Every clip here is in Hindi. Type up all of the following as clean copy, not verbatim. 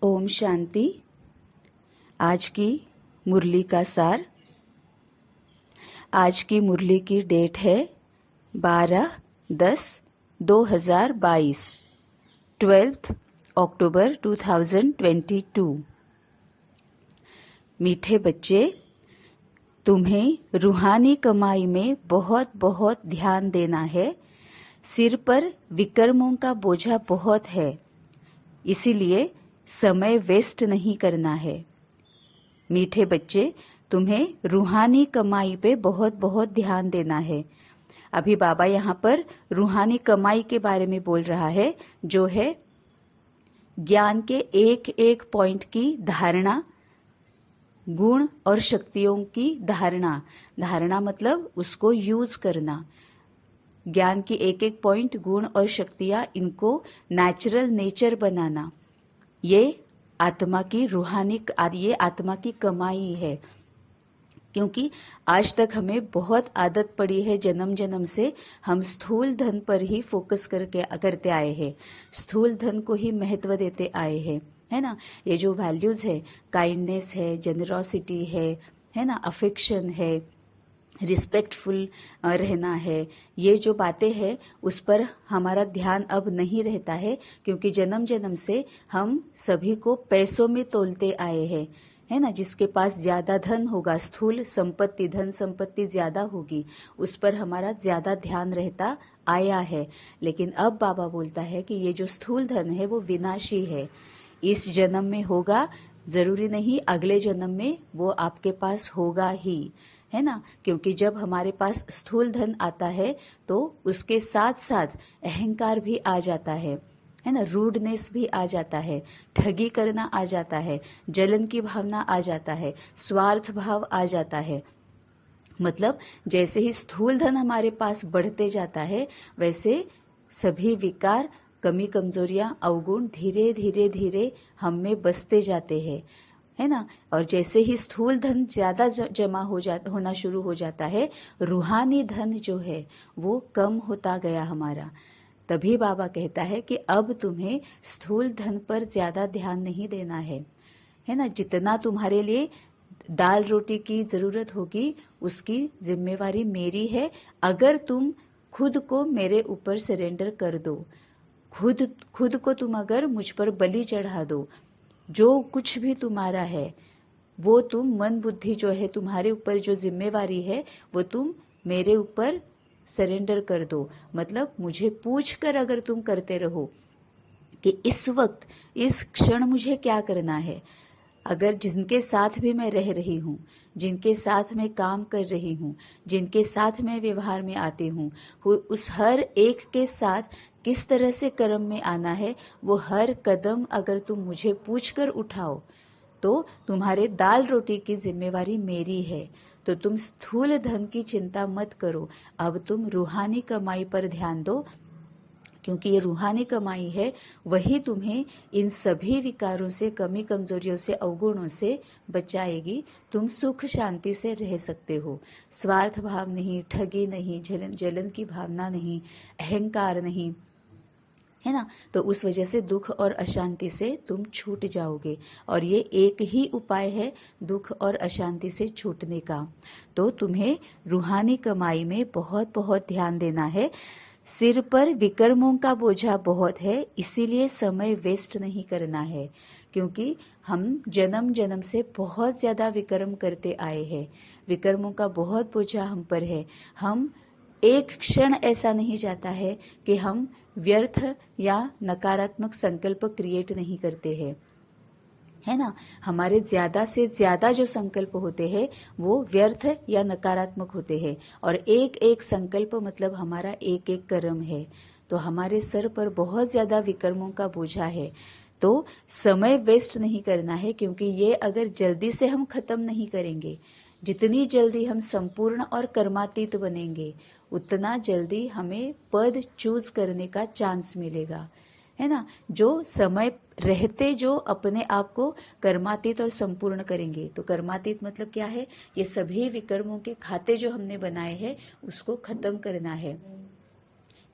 ओम शांति। आज की मुरली का सार। आज की मुरली की डेट है 12/10/2022, 12 अक्टूबर 2022। मीठे बच्चे, तुम्हें रूहानी कमाई में बहुत बहुत ध्यान देना है। सिर पर विकर्मों का बोझा बहुत है, इसीलिए समय वेस्ट नहीं करना है। मीठे बच्चे, तुम्हें रूहानी कमाई पे बहुत बहुत ध्यान देना है। अभी बाबा यहाँ पर रूहानी कमाई के बारे में बोल रहा है, जो है ज्ञान के एक एक पॉइंट की धारणा, गुण और शक्तियों की धारणा। धारणा मतलब उसको यूज करना। ज्ञान की एक एक पॉइंट, गुण और शक्तियां, इनको नेचुरल नेचर बनाना, ये आत्मा की रूहानी, ये आत्मा की कमाई है। क्योंकि आज तक हमें बहुत आदत पड़ी है, जन्म जन्म से हम स्थूल धन पर ही फोकस करते आए हैं, स्थूल धन को ही महत्व देते आए हैं, है ना। ये जो वैल्यूज है, काइंडनेस है, जेनरोसिटी है ना, अफेक्शन है, रिस्पेक्टफुल रहना है, ये जो बातें हैं उस पर हमारा ध्यान अब नहीं रहता है, क्योंकि जन्म जन्म से हम सभी को पैसों में तोलते आए हैं, है ना। जिसके पास ज्यादा धन होगा, स्थूल संपत्ति, धन संपत्ति ज्यादा होगी, उस पर हमारा ज्यादा ध्यान रहता आया है। लेकिन अब बाबा बोलता है कि ये जो स्थूल धन है वो विनाशी है। इस जन्म में होगा, जरूरी नहीं अगले जन्म में वो आपके पास होगा ही, है ना। क्योंकि जब हमारे पास स्थूल धन आता है तो उसके साथ साथ अहंकार भी आ जाता है ना, रूडनेस भी आ जाता है, ठगी करना आ जाता है, जलन की भावना आ जाता है, स्वार्थ भाव आ जाता है। मतलब जैसे ही स्थूल धन हमारे पास बढ़ते जाता है, वैसे सभी विकार, कमी, कमजोरियां, अवगुण धीरे धीरे धीरे हम में बसते जाते हैं, है ना। और जैसे ही स्थूल धन ज्यादा जमा होना शुरू हो जाता है, रूहानी धन जो है वो कम होता गया हमारा। तभी बाबा कहता है कि अब तुम्हें स्थूल धन पर ज्यादा ध्यान नहीं देना है ना। जितना तुम्हारे लिए दाल रोटी की जरूरत होगी, उसकी जिम्मेवारी मेरी है। अगर तुम खुद को मेरे ऊपर सरेंडर कर दो, खुद को तुम अगर मुझ पर बलि चढ़ा दो, जो कुछ भी तुम्हारा है वो तुम, मन बुद्धि जो है तुम्हारे ऊपर, जो जिम्मेवारी है वो तुम मेरे ऊपर सरेंडर कर दो। मतलब मुझे पूछकर अगर तुम करते रहो कि इस वक्त, इस क्षण मुझे क्या करना है, अगर जिनके साथ भी मैं रह रही हूँ, जिनके साथ मैं काम कर रही हूँ, जिनके साथ मैं व्यवहार में आती हूँ, उस हर एक के साथ किस तरह से कर्म में आना है, वो हर कदम अगर तुम मुझे पूछकर उठाओ तो तुम्हारे दाल रोटी की जिम्मेवारी मेरी है। तो तुम स्थूल धन की चिंता मत करो, अब तुम रूहानी कमाई पर ध्यान दो, क्योंकि ये रूहानी कमाई है, वही तुम्हें इन सभी विकारों से, कमी कमजोरियों से, अवगुणों से बचाएगी। तुम सुख शांति से रह सकते हो। स्वार्थ भाव नहीं, ठगी नहीं, जलन की भावना नहीं, अहंकार नहीं, है ना। तो उस वजह से दुख और अशांति से तुम छूट जाओगे, और ये एक ही उपाय है दुख और अशांति से छूटने का। तो तुम्हें रूहानी कमाई में बहुत बहुत ध्यान देना है। सिर पर विकर्मों का बोझा बहुत है, इसीलिए समय वेस्ट नहीं करना है, क्योंकि हम जन्म जन्म से बहुत ज्यादा विकर्म करते आए हैं। विकर्मों का बहुत बोझा हम पर है। हम एक क्षण ऐसा नहीं जाता है कि हम व्यर्थ या नकारात्मक संकल्प क्रिएट नहीं करते हैं, है ना। हमारे ज्यादा से ज्यादा जो संकल्प होते हैं वो व्यर्थ या नकारात्मक होते हैं, और एक एक संकल्प मतलब हमारा एक एक कर्म है। तो हमारे सर पर बहुत ज्यादा विकर्मों का बोझा है। तो समय वेस्ट नहीं करना है, क्योंकि ये अगर जल्दी से हम खत्म नहीं करेंगे, जितनी जल्दी हम संपूर्ण और कर्मातीत बनेंगे, उतना जल्दी हमें पद चूज करने का चांस मिलेगा, है ना। जो समय रहते जो अपने आप को कर्मातीत और संपूर्ण करेंगे। तो कर्मातीत मतलब क्या है, ये सभी विकर्मों के खाते जो हमने बनाए हैं उसको खत्म करना है।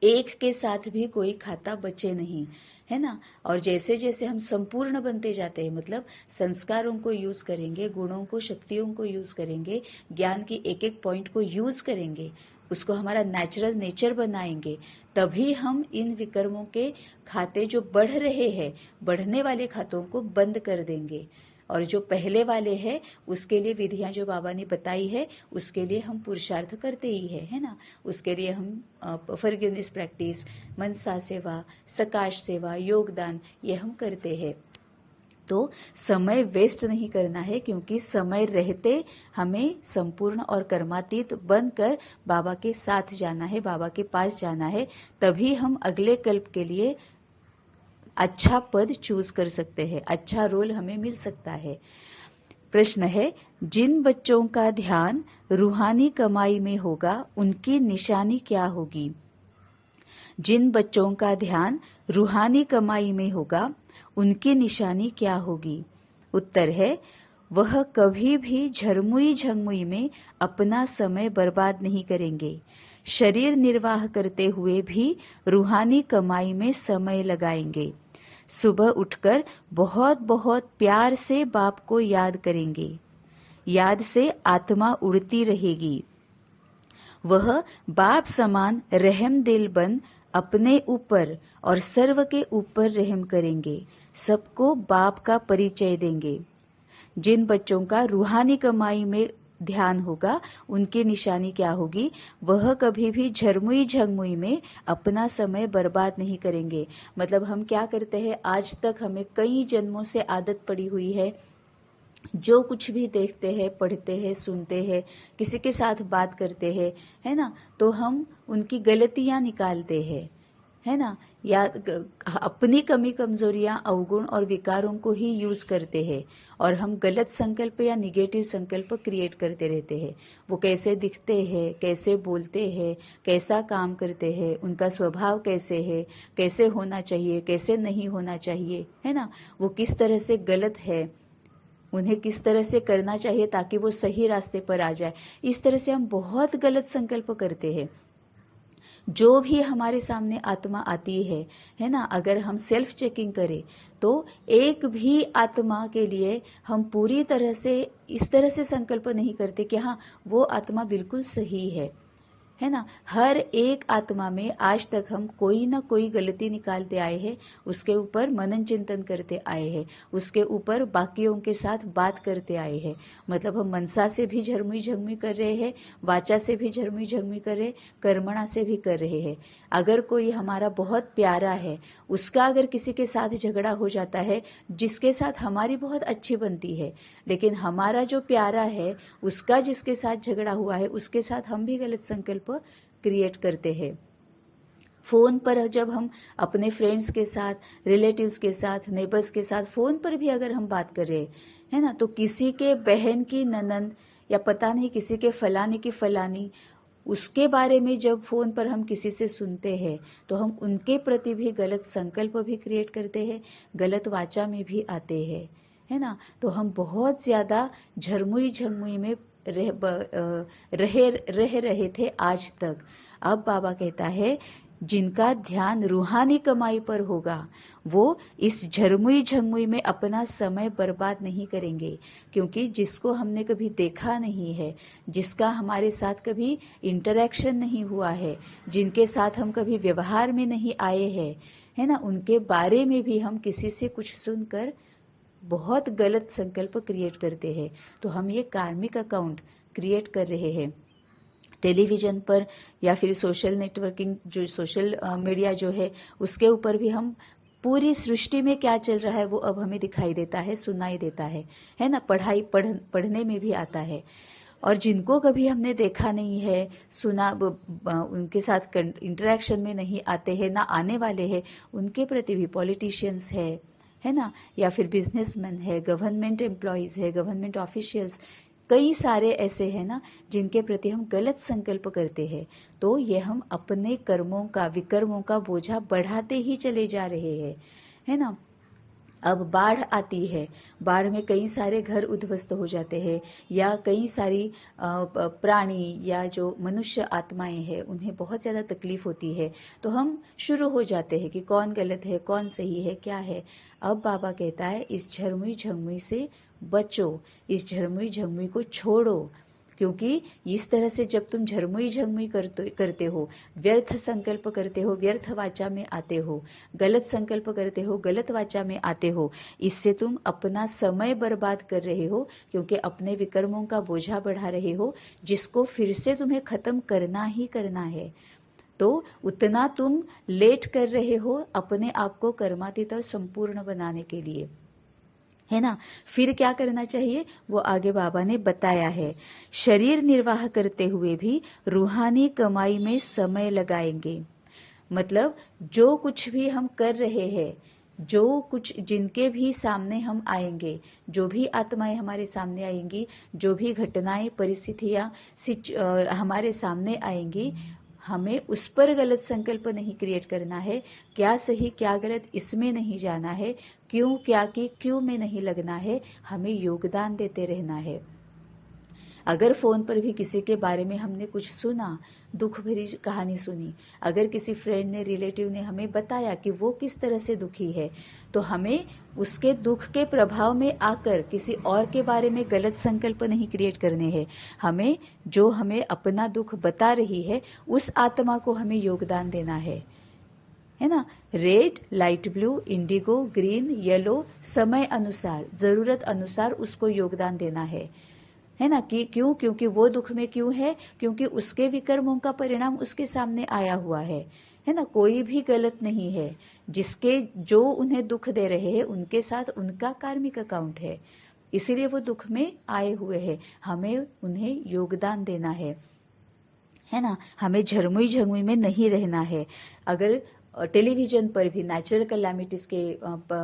एक के साथ भी कोई खाता बचे नहीं, है ना। और जैसे जैसे हम संपूर्ण बनते जाते हैं, मतलब संस्कारों को यूज करेंगे, गुणों को, शक्तियों को यूज करेंगे, ज्ञान की एक एक पॉइंट को यूज करेंगे, उसको हमारा नेचुरल नेचर बनाएंगे, तभी हम इन विकर्मों के खाते जो बढ़ रहे हैं, बढ़ने वाले खातों को बंद कर देंगे। और जो पहले वाले हैं उसके लिए विधियां जो बाबा ने बताई है, उसके लिए हम पुरुषार्थ करते ही है ना। उसके लिए हम फॉरगिवनेस प्रैक्टिस, मनसा सेवा, सकाश सेवा, योगदान, ये हम करते हैं। तो समय वेस्ट नहीं करना है, क्योंकि समय रहते हमें संपूर्ण और कर्मातीत बनकर बाबा के साथ जाना है, बाबा के पास जाना है। तभी हम अगले कल्प के लिए अच्छा पद चूज कर सकते हैं, अच्छा रोल हमें मिल सकता है। प्रश्न है, जिन बच्चों का ध्यान रूहानी कमाई में होगा उनकी निशानी क्या होगी? जिन बच्चों का ध्यान रूहानी कमाई में होगा उनकी निशानी क्या होगी? उत्तर है, वह कभी भी झरमुई झंगमुई में अपना समय बर्बाद नहीं करेंगे। शरीर निर्वाह करते हुए भी रूहानी कमाई में समय लगाएंगे। सुबह उठकर बहुत बहुत प्यार से बाप को याद करेंगे। याद से आत्मा उड़ती रहेगी। वह बाप समान रहम दिल बन अपने ऊपर और सर्व के ऊपर रहम करेंगे, सबको बाप का परिचय देंगे। जिन बच्चों का रूहानी कमाई में ध्यान होगा उनकी निशानी क्या होगी? वह कभी भी झरमुई झंगमुई में अपना समय बर्बाद नहीं करेंगे। मतलब हम क्या करते हैं, आज तक हमें कई जन्मों से आदत पड़ी हुई है, जो कुछ भी देखते हैं, पढ़ते हैं, सुनते हैं, किसी के साथ बात करते हैं, है ना, तो हम उनकी गलतियां निकालते हैं, है ना, या अपनी कमी कमजोरियां, अवगुण और विकारों को ही यूज करते हैं, और हम गलत संकल्प या निगेटिव संकल्प क्रिएट करते रहते हैं। वो कैसे दिखते हैं, कैसे बोलते हैं, कैसा काम करते हैं, उनका स्वभाव कैसे है, कैसे होना चाहिए, कैसे नहीं होना चाहिए, है ना, वो किस तरह से गलत है, उन्हें किस तरह से करना चाहिए ताकि वो सही रास्ते पर आ जाए, इस तरह से हम बहुत गलत संकल्प करते हैं। जो भी हमारे सामने आत्मा आती है ना, अगर हम सेल्फ चेकिंग करें तो एक भी आत्मा के लिए हम पूरी तरह से इस तरह से संकल्प नहीं करते कि हाँ वो आत्मा बिल्कुल सही है ना। हर एक आत्मा में आज तक हम कोई ना कोई गलती निकालते आए हैं, उसके ऊपर मनन चिंतन करते आए हैं, उसके ऊपर बाकियों के साथ बात करते आए हैं। मतलब हम मनसा से भी झरमुई झंगमुई कर रहे हैं, वाचा से भी झरमुई झंगमुई कर रहे हैं, कर्मणा से भी कर रहे हैं। अगर कोई हमारा बहुत प्यारा है, उसका अगर किसी के साथ झगड़ा हो जाता है जिसके साथ हमारी बहुत अच्छी बनती है, लेकिन हमारा जो प्यारा है उसका जिसके साथ झगड़ा हुआ है उसके साथ हम भी गलत संकल्प क्रिएट करते हैं। फोन पर जब हम अपने फ्रेंड्स के साथ, रिलेटिव्स के साथ, नेबर्स के साथ फोन पर भी अगर हम बात कर रहे हैं ना, तो किसी के बहन की ननंद या पता नहीं किसी के फलाने की फलानी, उसके बारे में जब फोन पर हम किसी से सुनते हैं तो हम उनके प्रति भी गलत संकल्प भी क्रिएट करते हैं, गलत वाचा में भी आते हैं, है ना। तो हम बहुत ज्यादा झरमुई झंगमुई में रह रहे थे आज तक। अब बाबा कहता है, जिनका ध्यान रूहानी कमाई पर होगा वो इस झरमुई झंगमुई में अपना समय बर्बाद नहीं करेंगे, क्योंकि जिसको हमने कभी देखा नहीं है, जिसका हमारे साथ कभी इंटरेक्शन नहीं हुआ है, जिनके साथ हम कभी व्यवहार में नहीं आए हैं, है ना, उनके बारे में भी हम किसी से कुछ सुनकर बहुत गलत संकल्प क्रिएट करते हैं। तो हम ये कार्मिक अकाउंट क्रिएट कर रहे हैं। टेलीविजन पर या फिर सोशल नेटवर्किंग, जो सोशल मीडिया जो है उसके ऊपर भी हम पूरी सृष्टि में क्या चल रहा है वो अब हमें दिखाई देता है, सुनाई देता है ना, पढ़ने में भी आता है। और जिनको कभी हमने देखा नहीं है, सुना, उनके साथ इंटरेक्शन में नहीं आते हैं, ना आने वाले हैं, उनके प्रति भी पॉलिटिशियंस है ना, या फिर बिजनेसमैन है, गवर्नमेंट एम्प्लॉयज है, गवर्नमेंट ऑफिशियल्स, कई सारे ऐसे हैं ना जिनके प्रति हम गलत संकल्प करते हैं। तो ये हम अपने कर्मों का, विकर्मों का बोझा बढ़ाते ही चले जा रहे हैं, है ना। अब बाढ़ आती है, बाढ़ में कई सारे घर उद्ध्वस्त हो जाते हैं, या कई सारी प्राणी या जो मनुष्य आत्माएं हैं उन्हें बहुत ज़्यादा तकलीफ होती है, तो हम शुरू हो जाते हैं कि कौन गलत है, कौन सही है, क्या है। अब बाबा कहता है इस झरमुई झंगमुई से बचो, इस झरमुई झंगमुई को छोड़ो, क्योंकि इस तरह से जब तुम झरमुई झंगमुई करते हो, व्यर्थ संकल्प करते हो, व्यर्थ वाचा में आते हो, गलत संकल्प करते हो, गलत वाचा में आते हो, इससे तुम अपना समय बर्बाद कर रहे हो, क्योंकि अपने विकर्मों का बोझा बढ़ा रहे हो, जिसको फिर से तुम्हें खत्म करना ही करना है। तो उतना तुम लेट कर रहे हो अपने आप को कर्मातीत और संपूर्ण बनाने के लिए, है ना। फिर क्या करना चाहिए वो आगे बाबा ने बताया है। शरीर निर्वाह करते हुए भी रूहानी कमाई में समय लगाएंगे। मतलब जो कुछ भी हम कर रहे हैं, जो कुछ जिनके भी सामने हम आएंगे, जो भी आत्माएं हमारे सामने आएंगी, जो भी घटनाएं परिस्थितियां हमारे सामने आएंगी, हमें उस पर गलत संकल्प नहीं क्रिएट करना है। क्या सही क्या गलत इसमें नहीं जाना है, क्यों क्या की क्यों में नहीं लगना है, हमें योगदान देते रहना है। अगर फोन पर भी किसी के बारे में हमने कुछ सुना, दुख भरी कहानी सुनी, अगर किसी फ्रेंड ने, रिलेटिव ने हमें बताया कि वो किस तरह से दुखी है, तो हमें उसके दुख के प्रभाव में आकर किसी और के बारे में गलत संकल्प नहीं क्रिएट करने हैं। हमें जो हमें अपना दुख बता रही है उस आत्मा को हमें योगदान देना है ना। Red, light blue, Indigo, green, yellow, समय अनुसार, जरूरत अनुसार उसको योगदान देना है ना। कि क्यों, क्योंकि वो दुख में क्यों है, क्योंकि उसके विकर्मों का परिणाम उसके सामने आया हुआ है ना। कोई भी गलत नहीं है, जिसके जो उन्हें दुख दे रहे हैं उनके साथ उनका कार्मिक अकाउंट है, इसीलिए वो दुख में आए हुए हैं। हमें उन्हें योगदान देना है ना। हमें झरमुई झंगमुई में नहीं रहना है। अगर टेलीविजन पर भी नेचुरल कैलामिटीज के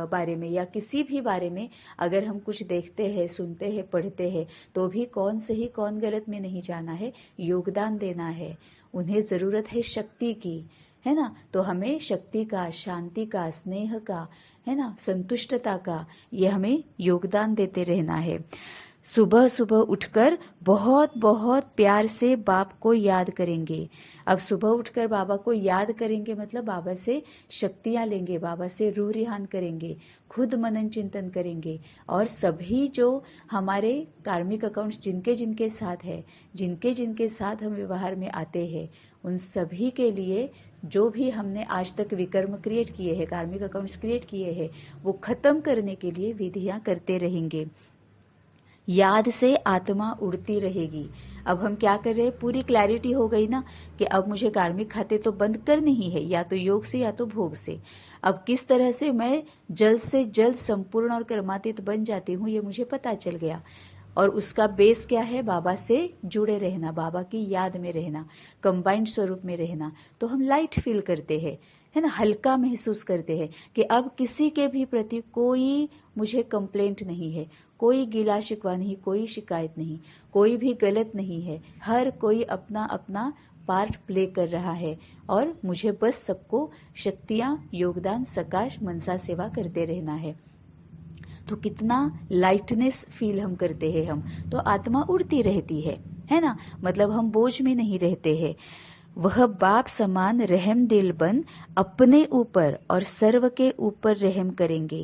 बारे में या किसी भी बारे में अगर हम कुछ देखते हैं, सुनते हैं, पढ़ते हैं, तो भी कौन सही कौन गलत में नहीं जाना है, योगदान देना है। उन्हें जरूरत है शक्ति की, है ना। तो हमें शक्ति का, शांति का, स्नेह का, है ना, संतुष्टता का, ये हमें योगदान देते रहना है। सुबह सुबह उठकर बहुत बहुत प्यार से बाप को याद करेंगे। अब सुबह उठकर बाबा को याद करेंगे मतलब बाबा से शक्तियां लेंगे, बाबा से रूह रिहान करेंगे, खुद मनन चिंतन करेंगे, और सभी जो हमारे कार्मिक अकाउंट्स जिनके जिनके साथ है, जिनके जिनके साथ हम व्यवहार में आते हैं, उन सभी के लिए जो भी हमने आज तक विकर्म क्रिएट किए हैं, कार्मिक अकाउंट्स क्रिएट किए हैं, वो खत्म करने के लिए विधियां करते रहेंगे। याद से आत्मा उड़ती रहेगी। अब हम क्या कर रहे हैं, पूरी क्लैरिटी हो गई ना कि अब मुझे कार्मिक खाते तो बंद करने ही है, या तो योग से या तो भोग से। अब किस तरह से मैं जल्द से जल्द संपूर्ण और कर्मातीत बन जाती हूँ ये मुझे पता चल गया। और उसका बेस क्या है, बाबा से जुड़े रहना, बाबा की याद में रहना, कंबाइंड स्वरूप में रहना। तो हम लाइट फील करते हैं, है ना, हल्का महसूस करते हैं कि अब किसी के भी प्रति कोई मुझे कंप्लेंट नहीं है, कोई गिला शिकवा नहीं, कोई शिकायत नहीं, कोई भी गलत नहीं है। हर कोई अपना अपना पार्ट प्ले कर रहा है, और मुझे बस सबको शक्तियां, योगदान, सकाश, मनसा सेवा करते रहना है। तो कितना लाइटनेस फील हम करते हैं, हम तो आत्मा उड़ती रहती है ना। मतलब हम बोझ में नहीं रहते हैं। वह बाप समान रहम दिल बन अपने ऊपर और सर्व के ऊपर रहम करेंगे।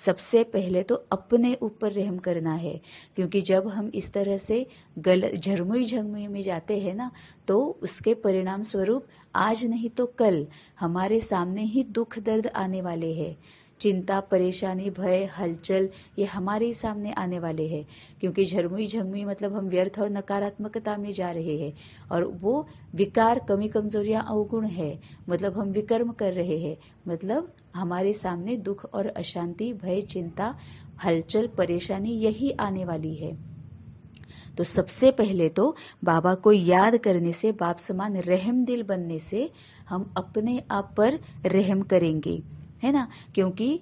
सबसे पहले तो अपने ऊपर रहम करना है, क्योंकि जब हम इस तरह से झरमुई झंगमुई में जाते हैं ना, तो उसके परिणाम स्वरूप आज नहीं तो कल हमारे सामने ही दुख दर्द आने वाले हैं। चिंता, परेशानी, भय, हलचल, ये हमारे ही सामने आने वाले हैं, क्योंकि झरमुई झंगमुई मतलब हम व्यर्थ और नकारात्मकता में जा रहे हैं, और वो विकार, कमी, कमजोरियां, अवगुण है, मतलब हम विकर्म कर रहे हैं, मतलब हमारे सामने दुख और अशांति, भय, चिंता, हलचल, परेशानी यही आने वाली है। तो सबसे पहले तो बाबा को याद करने से, बाप समान रहम दिल बनने से हम अपने आप पर रहम करेंगे, है ना। क्योंकि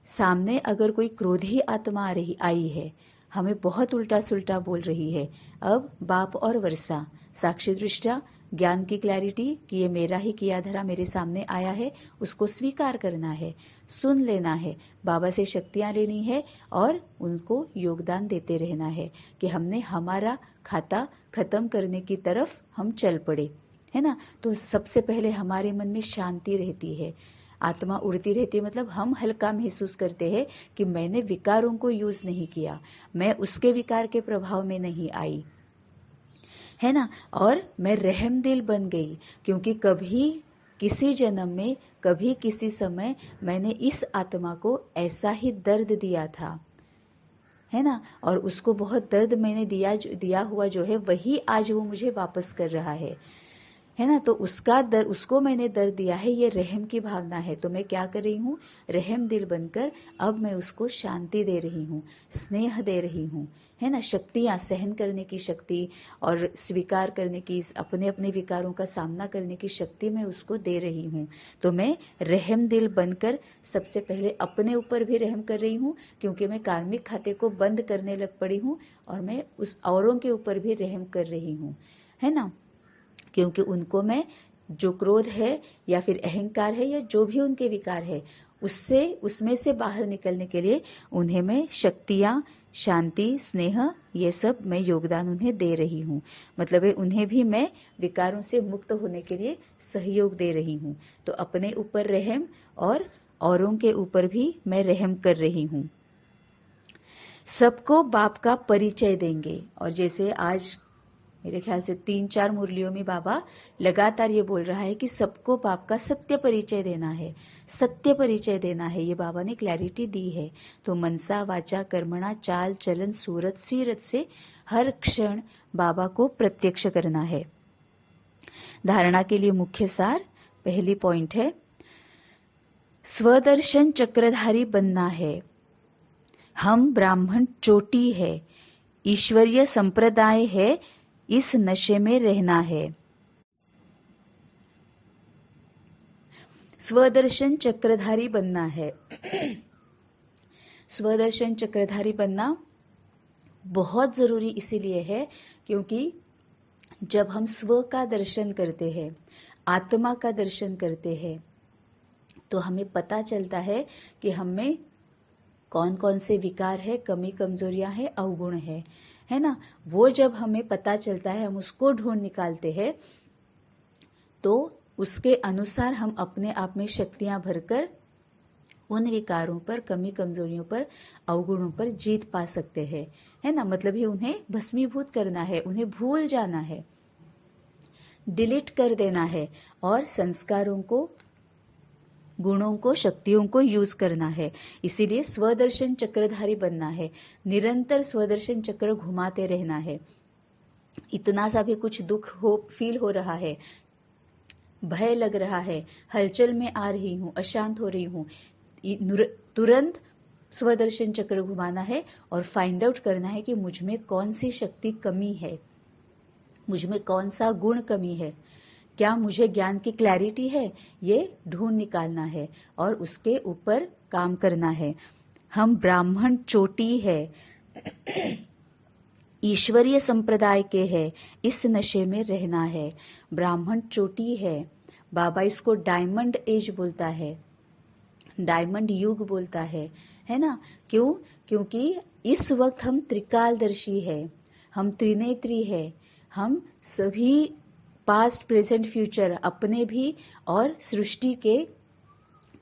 सामने अगर कोई क्रोधी आत्मा आई है, हमें बहुत उल्टा सुल्टा बोल रही है, अब बाप और वर्षा साक्षी दृष्टा ज्ञान की क्लैरिटी कि ये मेरा ही किया धरा मेरे सामने आया है, उसको स्वीकार करना है, सुन लेना है, बाबा से शक्तियां लेनी है और उनको योगदान देते रहना है कि हमने हमारा खाता खत्म करने की तरफ हम चल पड़े, है ना। तो सबसे पहले हमारे मन में शांति रहती है, आत्मा उड़ती रहती है, मतलब हम हल्का महसूस करते हैं कि मैंने विकारों को यूज नहीं किया, मैं उसके विकार के प्रभाव में नहीं आई, है ना। और मैं रहम दिल बन गई, क्योंकि कभी किसी जन्म में, कभी किसी समय मैंने इस आत्मा को ऐसा ही दर्द दिया था, है ना। और उसको बहुत दर्द मैंने दिया हुआ जो है वही आज वो मुझे वापस कर रहा है ना। तो उसको मैंने दर्द दिया है, ये रहम की भावना है। तो मैं क्या कर रही हूँ, रहम दिल बनकर अब मैं उसको शांति दे रही हूँ, स्नेह दे रही हूँ, है ना। शक्तियां, सहन करने की शक्ति और स्वीकार करने की, अपने अपने विकारों का सामना करने की शक्ति मैं उसको दे रही हूँ। तो मैं रहम दिल बनकर सबसे पहले अपने ऊपर भी रहम कर रही हूँ, क्योंकि मैं कार्मिक खाते को बंद करने लग पड़ी हूँ, और मैं उस औरों के ऊपर भी रहम कर रही हूँ, है ना। क्योंकि उनको मैं, जो क्रोध है या फिर अहंकार है या जो भी उनके विकार है, उसमें से बाहर निकलने के लिए उन्हें मैं शक्तियां, शांति, स्नेह, ये सब मैं योगदान उन्हें दे रही हूँ। मतलब उन्हें भी मैं विकारों से मुक्त होने के लिए सहयोग दे रही हूँ। तो अपने ऊपर रहम और औरों के ऊपर भी मैं रहम कर रही हूँ। सबको बाप का परिचय देंगे। और जैसे आज मेरे ख्याल से 3-4 मुरलियों में बाबा लगातार ये बोल रहा है कि सबको बाप का सत्य परिचय देना है, सत्य परिचय देना है, ये बाबा ने क्लैरिटी दी है। तो मनसा, वाचा, कर्मणा, चाल, चलन, सूरत, सीरत से हर क्षण बाबा को प्रत्यक्ष करना है। धारणा के लिए मुख्य सार, पहली पॉइंट है, स्वदर्शन चक्रधारी बनना है। हम ब्राह्मण चोटी है, ईश्वरीय संप्रदाय है, इस नशे में रहना है। स्वदर्शन चक्रधारी बनना है। स्वदर्शन चक्रधारी बनना बहुत जरूरी इसीलिए है क्योंकि जब हम स्व का दर्शन करते हैं, आत्मा का दर्शन करते हैं, तो हमें पता चलता है कि हमें कौन कौन से विकार है, कमी कमजोरियां हैं, अवगुण है ना। वो जब हमें पता चलता है, हम उसको ढूंढ निकालते हैं, तो उसके अनुसार हम अपने आप में शक्तियां भरकर उन विकारों पर, कमी कमजोरियों पर, अवगुणों पर जीत पा सकते हैं, है ना। मतलब ही उन्हें भस्मीभूत करना है, उन्हें भूल जाना है, डिलीट कर देना है और संस्कारों को, गुणों को, शक्तियों को यूज करना है। इसीलिए स्वदर्शन चक्रधारी बनना है, निरंतर स्वदर्शन चक्र घुमाते रहना है। इतना सा भी कुछ दुख फील हो रहा है, भय लग रहा है, हलचल में आ रही हूं, अशांत हो रही हूं, तुरंत स्वदर्शन चक्र घुमाना है और फाइंड आउट करना है कि मुझ में कौन सी शक्ति कमी है, मुझ में कौन सा गुण कमी है, क्या मुझे ज्ञान की क्लैरिटी है, ये ढूंढ निकालना है और उसके ऊपर काम करना है। हम ब्राह्मण चोटी है, ईश्वरीय संप्रदाय के हैं, इस नशे में रहना है। ब्राह्मण चोटी है, बाबा इसको डायमंड एज बोलता है, डायमंड युग बोलता है ना। क्यों? क्योंकि इस वक्त हम त्रिकालदर्शी है, हम त्रिनेत्री है, हम सभी पास्ट, प्रेजेंट, फ्यूचर, अपने भी और सृष्टि के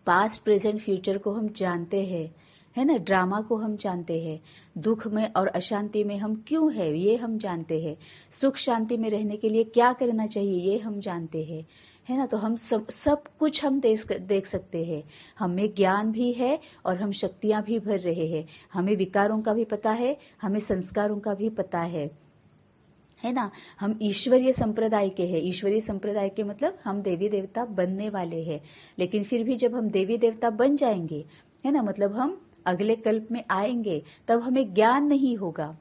पास्ट, प्रेजेंट, फ्यूचर को हम जानते हैं, है ना। ड्रामा को हम जानते हैं, दुख में और अशांति में हम क्यों है ये हम जानते हैं, सुख शांति में रहने के लिए क्या करना चाहिए ये हम जानते हैं, है ना। तो हम सब कुछ हम देख सकते हैं, हमें ज्ञान भी है और हम शक्तियां भी भर रहे हैं, हमें विकारों का भी पता है, हमें संस्कारों का भी पता है ना। हम ईश्वरीय संप्रदाय के हैं, ईश्वरीय संप्रदाय के मतलब हम देवी देवता बनने वाले हैं, लेकिन फिर भी जब हम देवी देवता बन जाएंगे, है ना, मतलब हम अगले कल्प में आएंगे, तब हमें ज्ञान नहीं होगा,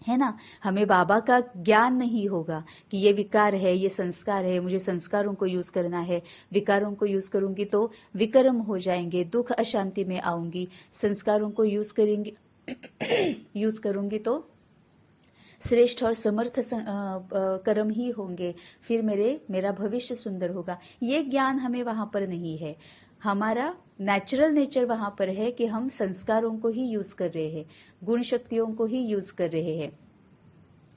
है ना। हमें बाबा का ज्ञान नहीं होगा कि ये विकार है, ये संस्कार है, मुझे संस्कारों को यूज करना है, विकारों को यूज करूंगी तो विकर्म हो जाएंगे, दुख अशांति में आऊंगी, संस्कारों को यूज करूंगी तो श्रेष्ठ और समर्थ कर्म ही होंगे, फिर मेरा भविष्य सुंदर होगा। ये ज्ञान हमें वहां पर नहीं है। हमारा नेचुरल नेचर वहां पर है कि हम संस्कारों को ही यूज कर रहे हैं, गुण शक्तियों को ही यूज कर रहे हैं,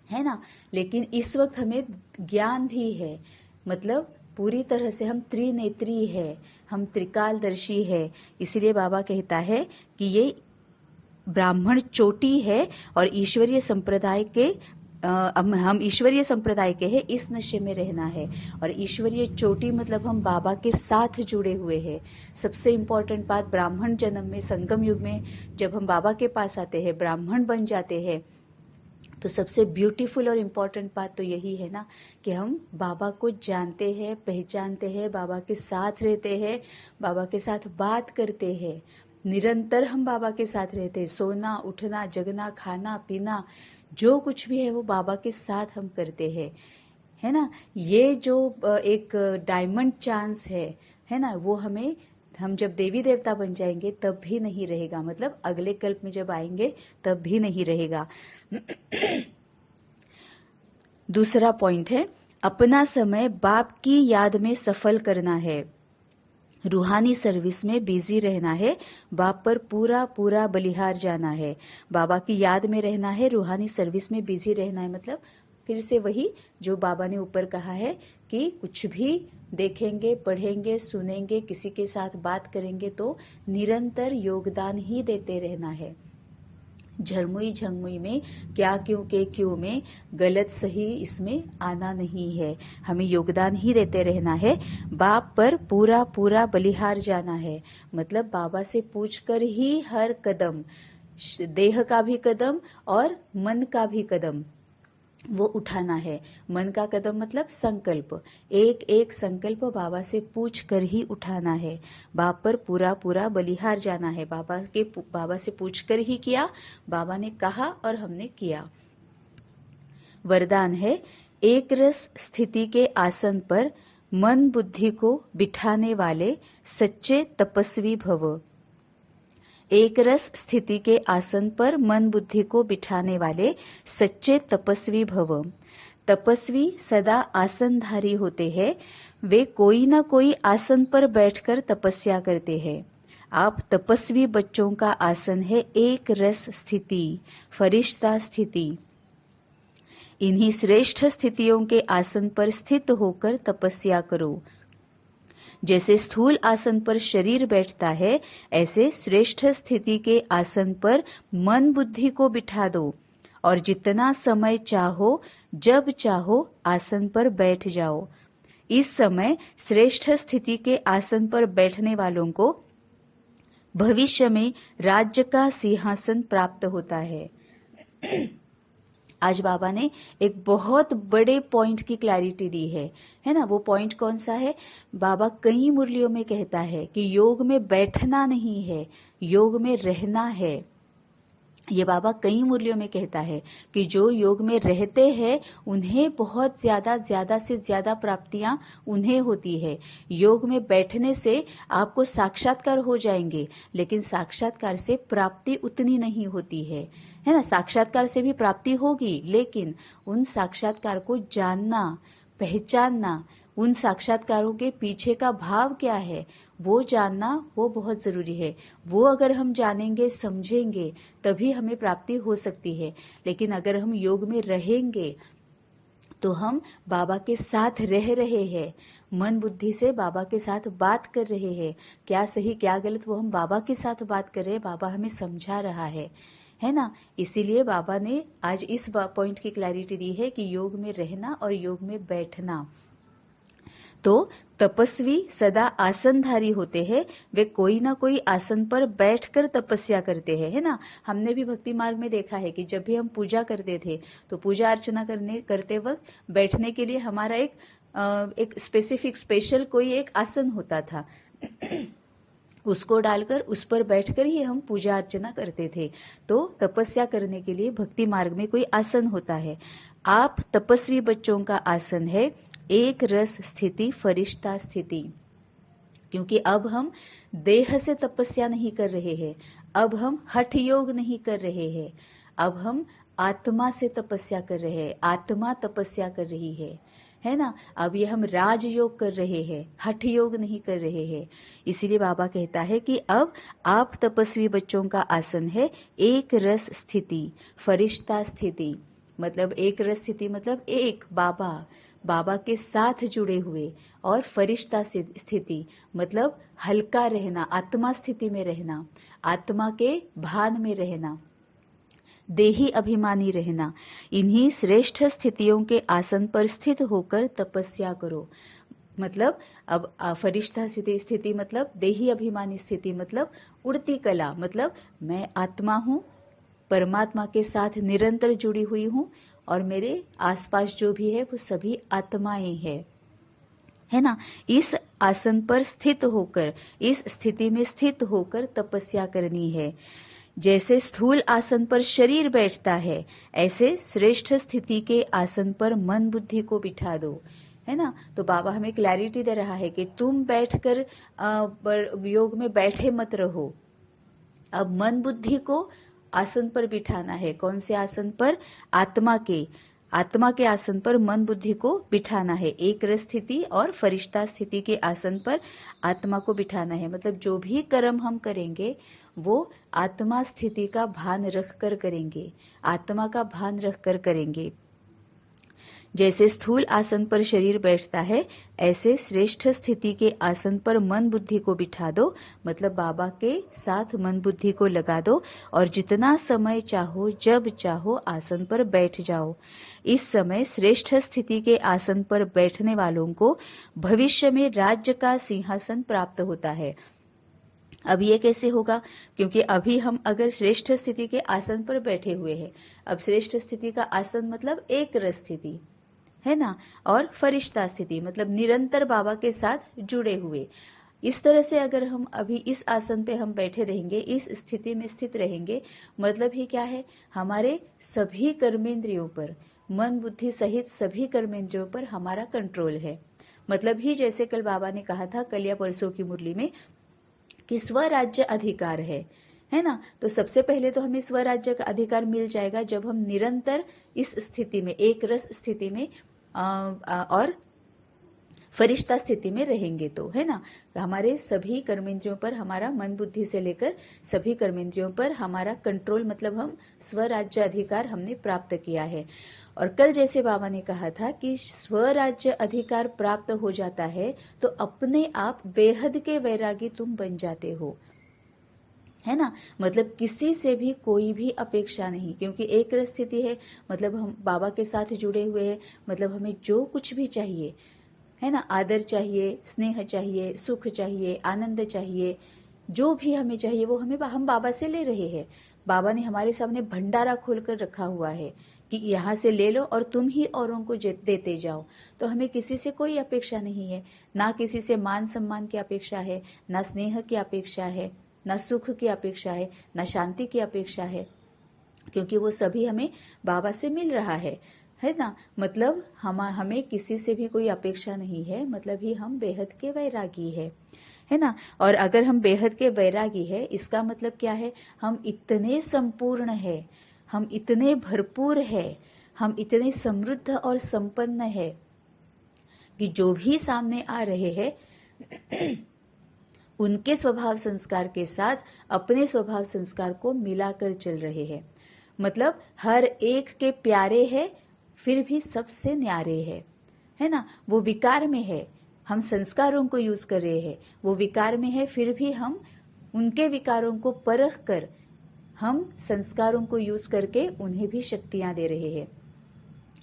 है ना। लेकिन इस वक्त हमें ज्ञान भी है, मतलब पूरी तरह से हम त्रिनेत्री है, हम त्रिकालदर्शी है। इसलिए बाबा कहता है कि ये ब्राह्मण चोटी है और ईश्वरीय संप्रदाय के हम ईश्वरीय संप्रदाय के हैं, इस नशे में रहना है। और ईश्वरीय चोटी मतलब हम बाबा के साथ जुड़े हुए हैं। सबसे इंपॉर्टेंट बात, ब्राह्मण जन्म में, संगम युग में जब हम बाबा के पास आते हैं, ब्राह्मण बन जाते हैं, तो सबसे ब्यूटीफुल और इम्पॉर्टेंट बात तो यही है ना कि हम बाबा को जानते हैं, पहचानते हैं, बाबा के साथ रहते हैं, बाबा के साथ बात करते हैं, निरंतर हम बाबा के साथ रहते हैं। सोना, उठना, जगना, खाना, पीना, जो कुछ भी है वो बाबा के साथ हम करते हैं, है ना। ये जो एक डायमंड चांस है ना, वो हम जब देवी देवता बन जाएंगे तब भी नहीं रहेगा, मतलब अगले कल्प में जब आएंगे तब भी नहीं रहेगा। दूसरा पॉइंट है, अपना समय बाप की याद में सफल करना है, रूहानी सर्विस में बिजी रहना है, बाप पर पूरा पूरा बलिहार जाना है। बाबा की याद में रहना है, रूहानी सर्विस में बिजी रहना है, मतलब फिर से वही जो बाबा ने ऊपर कहा है कि कुछ भी देखेंगे, पढ़ेंगे, सुनेंगे, किसी के साथ बात करेंगे तो निरंतर योगदान ही देते रहना है। झरमुई झंगमुई में, क्या क्यों के क्यों में, गलत सही इसमें आना नहीं है। हमें योगदान ही देते रहना है, बाप पर पूरा पूरा बलिहार जाना है, मतलब बाबा से पूछकर ही हर कदम, देह का भी कदम और मन का भी कदम वो उठाना है। मन का कदम मतलब संकल्प, एक एक संकल्प बाबा से पूछ कर ही उठाना है। बाप पर पूरा पूरा बलिहार जाना है, बाबा से पूछ कर ही किया, बाबा ने कहा और हमने किया। वरदान है, एक रस स्थिति के आसन पर मन बुद्धि को बिठाने वाले सच्चे तपस्वी भव। एक रस स्थिति के आसन पर मन बुद्धि को बिठाने वाले सच्चे तपस्वी भव। तपस्वी सदा आसनधारी होते हैं, वे कोई ना कोई आसन पर बैठकर तपस्या करते हैं। आप तपस्वी बच्चों का आसन है एक रस स्थिति, फरिश्ता स्थिति। इन्हीं श्रेष्ठ स्थितियों के आसन पर स्थित होकर तपस्या करो। जैसे स्थूल आसन पर शरीर बैठता है, ऐसे श्रेष्ठ स्थिति के आसन पर मन बुद्धि को बिठा दो और जितना समय चाहो, जब चाहो आसन पर बैठ जाओ। इस समय श्रेष्ठ स्थिति के आसन पर बैठने वालों को भविष्य में राज्य का सिंहासन प्राप्त होता है। आज बाबा ने एक बहुत बड़े पॉइंट की क्लैरिटी दी है ना। वो पॉइंट कौन सा है? बाबा कई मुरलियों में कहता है कि योग में बैठना नहीं है, योग में रहना है। ये बाबा कई मुरलियों में कहता है कि जो योग में रहते हैं उन्हें बहुत ज्यादा से ज्यादा प्राप्तियां उन्हें होती है। योग में बैठने से आपको साक्षात्कार हो जाएंगे, लेकिन साक्षात्कार से प्राप्ति उतनी नहीं होती है ना। साक्षात्कार से भी प्राप्ति होगी, लेकिन उन साक्षात्कार को जानना, पहचानना, उन साक्षात्कारों के पीछे का भाव क्या है वो जानना, वो बहुत जरूरी है। वो अगर हम जानेंगे, समझेंगे, तभी हमें प्राप्ति हो सकती है। लेकिन अगर हम योग में रहेंगे तो हम बाबा के साथ रह रहे हैं, मन बुद्धि से बाबा के साथ बात कर रहे हैं। क्या सही क्या गलत वो हम बाबा के साथ बात कर रहे हैं, बाबा हमें समझा रहा है ना। इसीलिए बाबा ने आज इस पॉइंट की क्लैरिटी दी है कि योग में रहना और योग में बैठना। तो तपस्वी सदा आसनधारी होते हैं, वे कोई ना कोई आसन पर बैठकर तपस्या करते हैं, है ना। हमने भी भक्ति मार्ग में देखा है कि जब भी हम पूजा करते थे तो पूजा अर्चना करते वक्त बैठने के लिए हमारा एक स्पेसिफिक स्पेशल कोई एक आसन होता था उसको डालकर उस पर बैठकर ही हम पूजा अर्चना करते थे। तो तपस्या करने के लिए भक्ति मार्ग में कोई आसन होता है। आप तपस्वी बच्चों का आसन है एक रस स्थिति, फरिश्ता स्थिति। क्योंकि अब हम देह से तपस्या नहीं कर रहे हैं, अब हम हठ योग नहीं कर रहे हैं, अब हम आत्मा से तपस्या कर रहे हैं, आत्मा तपस्या कर रही है ना। अब ये हम राजयोग कर रहे हैं, हठ योग नहीं कर रहे हैं। इसीलिए बाबा कहता है कि अब आप तपस्वी बच्चों का आसन है एक रस स्थिति, फरिश्ता स्थिति। मतलब एक रस स्थिति मतलब एक बाबा, बाबा के साथ जुड़े हुए, और फरिश्ता स्थिति मतलब हल्का रहना, आत्मा स्थिति में रहना, आत्मा के भान में रहना, देही अभिमानी रहना। इन्हीं श्रेष्ठ स्थितियों के आसन पर स्थित होकर तपस्या करो। मतलब अब फरिश्ता स्थिति मतलब देही अभिमानी स्थिति मतलब उड़ती कला, मतलब मैं आत्मा हूँ, परमात्मा के साथ निरंतर जुड़ी हुई हूँ, और मेरे आसपास जो भी है वो सभी आत्माएं हैं, है ना। इस आसन पर स्थित होकर, इस स्थिति में स्थित होकर तपस्या करनी है। जैसे स्थूल आसन पर शरीर बैठता है, ऐसे श्रेष्ठ स्थिति के आसन पर मन बुद्धि को बिठा दो, है ना। तो बाबा हमें क्लैरिटी दे रहा है कि तुम बैठकर योग में बैठे मत रहो, अब मन बुद्धि को आसन पर बिठाना है। कौन से आसन पर? आत्मा के आसन पर मन बुद्धि को बिठाना है। एक रस स्थिति और फरिश्ता स्थिति के आसन पर आत्मा को बिठाना है। मतलब जो भी कर्म हम करेंगे वो आत्मा स्थिति का भान रखकर करेंगे, आत्मा का भान रखकर करेंगे। जैसे स्थूल आसन पर शरीर बैठता है, ऐसे श्रेष्ठ स्थिति के आसन पर मन बुद्धि को बिठा दो। मतलब बाबा के साथ मन बुद्धि को लगा दो और जितना समय चाहो, जब चाहो आसन पर बैठ जाओ। इस समय श्रेष्ठ स्थिति के आसन पर बैठने वालों को भविष्य में राज्य का सिंहासन प्राप्त होता है। अब ये कैसे होगा? क्योंकि अभी हम अगर श्रेष्ठ स्थिति के आसन पर बैठे हुए हैं, अब श्रेष्ठ स्थिति का आसन मतलब एक रस स्थिति, है ना, और फरिश्ता स्थिति मतलब निरंतर बाबा के साथ जुड़े हुए। इस तरह से अगर हम अभी इस आसन पे हम बैठे रहेंगे, इस स्थिति में स्थित रहेंगे, मतलब ही क्या है? हमारे सभी कर्मेंद्रियों पर, मन बुद्धि सहित सभी कर्मेंद्रियों पर हमारा कंट्रोल है। मतलब ही जैसे कल बाबा ने कहा था, कल या परसों की मुरली में, कि स्वराज्य अधिकार है ना। तो सबसे पहले तो हमें स्वराज्य का अधिकार मिल जाएगा जब हम निरंतर इस स्थिति में, एक रस स्थिति में और फरिश्ता स्थिति में रहेंगे, तो है ना। तो हमारे सभी कर्मेंद्रियों पर, हमारा मन बुद्धि से लेकर सभी कर्मेंद्रियों पर हमारा कंट्रोल, मतलब हम स्वराज्य अधिकार हमने प्राप्त किया है। और कल जैसे बाबा ने कहा था कि स्वराज्य अधिकार प्राप्त हो जाता है तो अपने आप बेहद के वैरागी तुम बन जाते हो, है ना। मतलब किसी से भी कोई भी अपेक्षा नहीं, क्योंकि एक रस स्थिति है, मतलब हम बाबा के साथ जुड़े हुए हैं। मतलब हमें जो कुछ भी चाहिए, है ना, आदर चाहिए, स्नेह चाहिए, सुख चाहिए, आनंद चाहिए, जो भी हमें चाहिए वो हम बाबा से ले रहे हैं। बाबा ने हमारे सामने भंडारा खोलकर रखा हुआ है कि यहाँ से ले लो और तुम ही औरों को देते जाओ। तो हमें किसी से कोई अपेक्षा नहीं है, ना किसी से मान सम्मान की अपेक्षा है, ना स्नेह की अपेक्षा है, ना सुख की अपेक्षा है, ना शांति की अपेक्षा है, क्योंकि वो सभी हमें बाबा से मिल रहा है ना। मतलब हमें किसी से भी कोई अपेक्षा नहीं है, मतलब ही हम बेहद के वैरागी है ना। और अगर हम बेहद के वैरागी है, इसका मतलब क्या है? हम इतने संपूर्ण है, हम इतने भरपूर है, हम इतने समृद्ध और संपन्न है कि जो भी सामने आ रहे हैं उनके स्वभाव संस्कार के साथ अपने स्वभाव संस्कार को मिलाकर चल रहे हैं। मतलब हर एक के प्यारे है, फिर भी सबसे न्यारे है ना। वो विकार में है, हम संस्कारों को यूज कर रहे हैं, वो विकार में है, फिर भी हम उनके विकारों को परख कर हम संस्कारों को यूज करके उन्हें भी शक्तियां दे रहे हैं,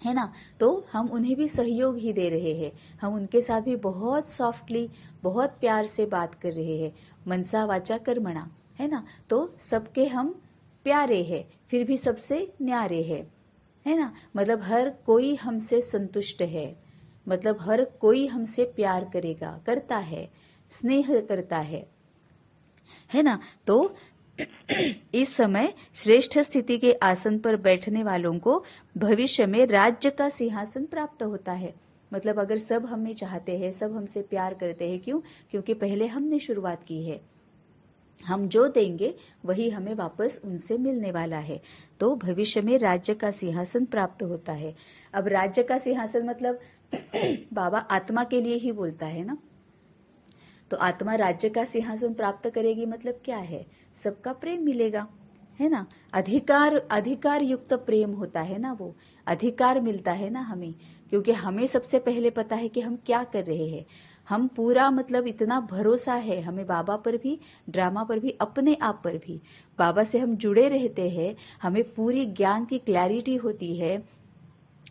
है ना। तो हम उन्हें भी सहयोग ही दे रहे हैं, हम उनके साथ भी बहुत सॉफ्टली, बहुत प्यार से बात कर रहे हैं, मनसा वाचा कर्मणा, है ना। तो सबके हम प्यारे हैं, फिर भी सबसे न्यारे है ना। मतलब हर कोई हमसे संतुष्ट है, मतलब हर कोई हमसे प्यार करेगा, करता है, स्नेह करता है ना। तो इस समय श्रेष्ठ स्थिति के आसन पर बैठने वालों को भविष्य में राज्य का सिंहासन प्राप्त होता है। मतलब अगर सब हमें चाहते हैं, सब हमसे प्यार करते हैं, क्यों? क्योंकि पहले हमने शुरुआत की है, हम जो देंगे वही हमें वापस उनसे मिलने वाला है। तो भविष्य में राज्य का सिंहासन प्राप्त होता है। अब राज्य का सिंहासन मतलब बाबा आत्मा के लिए ही बोलता है ना। तो आत्मा राज्य का सिंहासन प्राप्त करेगी मतलब क्या है? सबका प्रेम मिलेगा, है ना। अधिकार युक्त प्रेम होता है ना, वो अधिकार मिलता है ना हमें, क्योंकि हमें सबसे पहले पता है कि हम क्या कर रहे हैं। हम पूरा मतलब इतना भरोसा है हमें बाबा पर भी, ड्रामा पर भी, अपने आप पर भी। बाबा से हम जुड़े रहते हैं, हमें पूरी ज्ञान की क्लैरिटी होती है,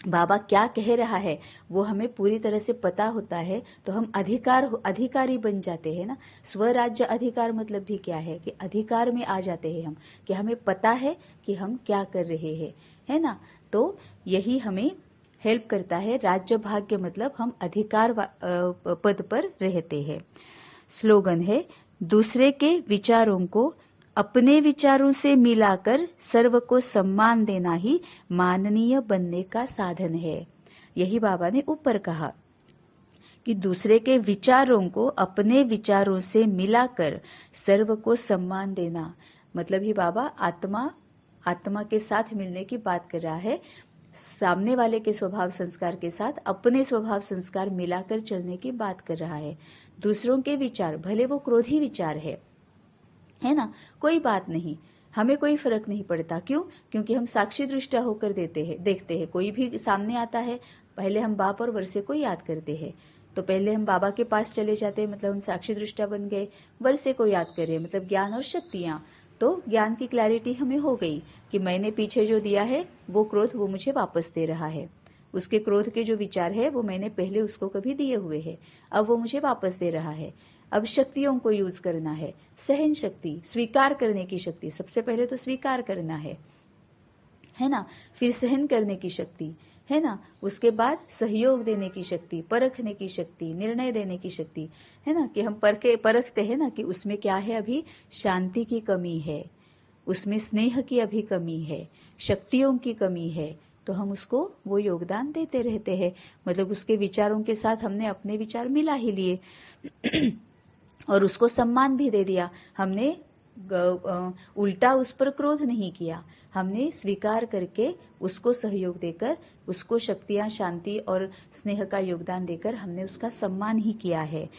बाबा क्या कह रहा है वो हमें पूरी तरह से पता होता है। तो हम अधिकारी बन जाते हैं ना। स्वराज्य अधिकार मतलब भी क्या है कि अधिकार में आ जाते हैं हम, कि हमें पता है कि हम क्या कर रहे हैं, है ना। तो यही हमें हेल्प करता है। राज्य भाग्य मतलब हम अधिकार पद पर रहते हैं। स्लोगन है, दूसरे के विचारों को अपने विचारों से मिलाकर सर्व को सम्मान देना ही माननीय बनने का साधन है। यही बाबा ने ऊपर कहा कि दूसरे के विचारों को अपने विचारों से मिलाकर सर्व को सम्मान देना, मतलब ही बाबा आत्मा के साथ मिलने की बात कर रहा है। सामने वाले के स्वभाव संस्कार के साथ अपने स्वभाव संस्कार मिलाकर चलने की बात कर रहा है। दूसरों के विचार भले वो क्रोधी विचार है ना, कोई बात नहीं, हमें कोई फर्क नहीं पड़ता। क्यों? क्योंकि हम साक्षी दृष्टा होकर देखते हैं। कोई भी सामने आता है, पहले हम बाप और वर्षे को याद करते हैं। तो पहले हम बाबा के पास चले जाते हैं, मतलब हम साक्षी दृष्टा बन गए। वर्षे को याद कर रहे हैं, मतलब ज्ञान और शक्तियां। तो ज्ञान की क्लैरिटी हमें हो गई कि मैंने पीछे जो दिया है वो क्रोध वो मुझे वापस दे रहा है। उसके क्रोध के जो विचार है वो मैंने पहले उसको कभी दिए हुए हैं, अब वो मुझे वापस दे रहा है। अब शक्तियों को यूज करना है। सहन शक्ति, स्वीकार करने की शक्ति, सबसे पहले तो स्वीकार करना है ना। फिर सहन करने की शक्ति, है ना। उसके बाद सहयोग देने की शक्ति, परखने की शक्ति, निर्णय देने की शक्ति, है ना। कि हम परखते हैं ना कि उसमें क्या है, अभी शांति की कमी है, उसमें स्नेह की अभी कमी है, शक्तियों की कमी है। तो हम उसको वो योगदान देते रहते हैं। मतलब उसके विचारों के साथ हमने अपने विचार मिला ही लिए और उसको सम्मान भी दे दिया हमने। उल्टा उस पर क्रोध नहीं किया, हमने स्वीकार करके उसको सहयोग देकर, उसको शक्तियां, शांति और स्नेह का योगदान देकर हमने उसका सम्मान ही किया है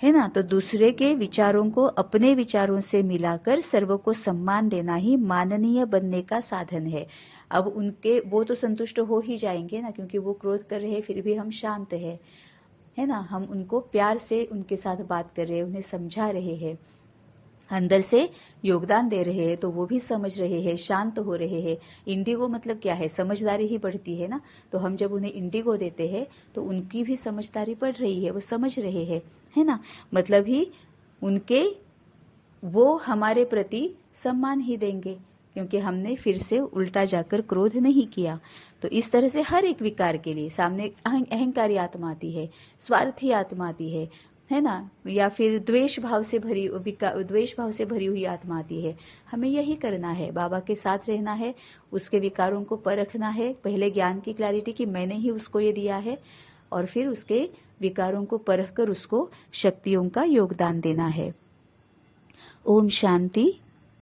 ना। तो दूसरे के विचारों को अपने विचारों से मिलाकर सर्व को सम्मान देना ही माननीय बनने का साधन है। अब उनके वो तो संतुष्ट हो ही जाएंगे ना, क्योंकि वो क्रोध कर रहे हैं फिर भी हम शांत है ना। हम उनको प्यार से उनके साथ बात कर रहे हैं, उन्हें समझा रहे हैं, अंदर से योगदान दे रहे हैं, तो वो भी समझ रहे हैं, शांत हो रहे हैं। इंडिगो मतलब क्या है? समझदारी ही बढ़ती है ना। तो हम जब उन्हें इंडिगो देते हैं तो उनकी भी समझदारी बढ़ रही है, वो समझ रहे हैं, है ना। मतलब ही उनके वो हमारे प्रति सम्मान ही देंगे, क्योंकि हमने फिर से उल्टा जाकर क्रोध नहीं किया। तो इस तरह से हर एक विकार के लिए सामने अहंकारी आत्मा आती है, स्वार्थी आत्मा आती है ना, या फिर द्वेष भाव से भरी हुई आत्मा आती है। हमें यही करना है, बाबा के साथ रहना है, उसके विकारों को परखना है। पहले ज्ञान की क्लैरिटी कि मैंने ही उसको ये दिया है, और फिर उसके विकारों को परख कर उसको शक्तियों का योगदान देना है। ओम शांति।